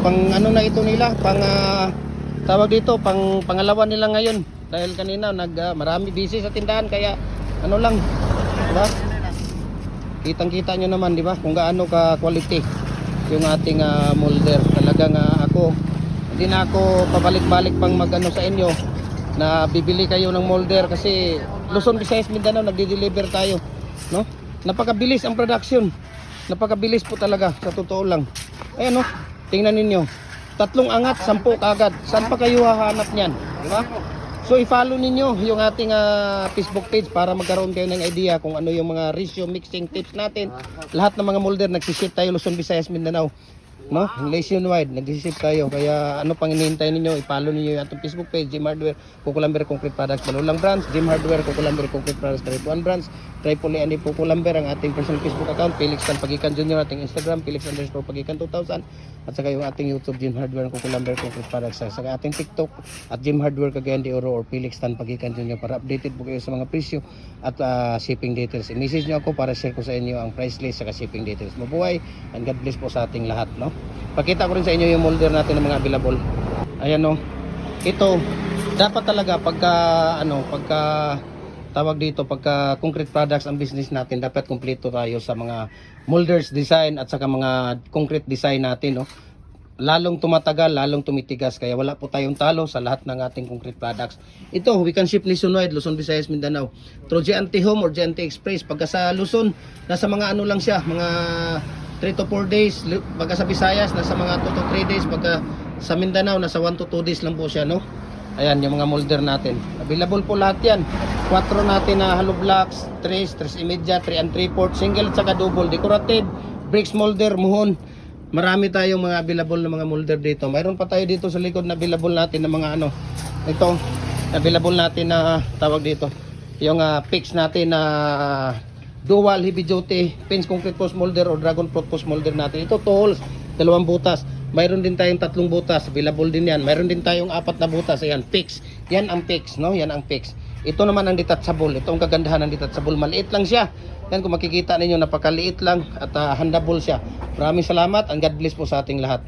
pang ano na ito nila, pang tawag dito, pang pangalawa nila ngayon. Dahil kanina marami busy sa tindahan kaya ano lang, di ba? Kitang-kita nyo naman, di ba? Kung gaano ka quality yung ating molder. Talagang ako hindi na ako pabalik-balik pang magano sa inyo na bibili kayo ng molder kasi Luzon, Visayas, Mindanao nagde-deliver tayo, no? Napakabilis ang production. Napakabilis po talaga sa totoo lang. Ayan, no? Tingnan ninyo. 3 angat, 10 kagad. Saan pa kayo hahanap niyan, di ba? So i-follow ninyo yung ating Facebook page para magkaroon kayo ng idea kung ano yung mga ratio mixing tips natin. Lahat ng mga molder nagsiship tayo Luzon, Visayas, Mindanao, no? Nationwide nagsiship tayo. Kaya ano pang hinihintay ninyo? I-follow ninyo yung ating Facebook page, Jim Hardware, Kukulamber Concrete Products, Malulang Branch, Jim Hardware, Kukulamber Concrete Products, Karituan Branch, Tripoli and Kukulamber, ang ating personal Facebook account, Felix Tan Pagikan Jr., ating Instagram, Felix_Pagikan 2000, at saka yung ating YouTube, Jim Hardware, Kukulamber Concrete Products, at saka ating TikTok at Jim Hardware Cagayan de Oro or Felix Tan Pagikan Jr. para updated po kayo sa mga presyo at shipping details. I-message nyo ako para share ko sa inyo ang price list saka shipping details. Mabuhay and God bless po sa ating lahat, no? Pakita ko rin sa inyo yung molder natin ng mga available. Ayan, no? Ito dapat talaga pagka tawag dito, pagka concrete products ang business natin, dapat kumpleto tayo sa mga molders design at saka mga concrete design natin, no? Lalong tumatagal, lalong tumitigas, kaya wala po tayong talo sa lahat ng ating concrete products. Ito, we can ship nationwide, Luzon, Visayas, Mindanao, through GNT Home or GNT Express. Pagka sa Luzon, nasa mga ano lang siya, mga 3 to 4 days. Pagka sa Visayas, nasa mga 2 to 3 days. Pagka sa Mindanao, nasa 1 to 2 days lang po siya, no? Ayan, yung mga molder natin. Available po lahat yan. 4 natin na hollow blocks, 3 imedya, 3 and 3/4, single at saka double, decorative, bricks molder, muhon. Marami tayong mga available na mga molder dito. Mayroon pa tayo dito sa likod na available natin na mga ano. Ito, available natin na tawag dito. Yung fix natin na dual heavy duty pins concrete post molder or dragon fruit post molder natin. Ito tools, 2 butas. Mayroon din tayong 3 butas, available din yan. Mayroon din tayong 4 na butas. Ayan, fix. Yan ang fix, no? Yan ang fix. Ito naman ang detachable. Ito ang kagandahan ng detachable. Maliit lang siya. Yan, kung makikita ninyo, napakaliit lang at handable siya. Maraming salamat and God bless po sa ating lahat.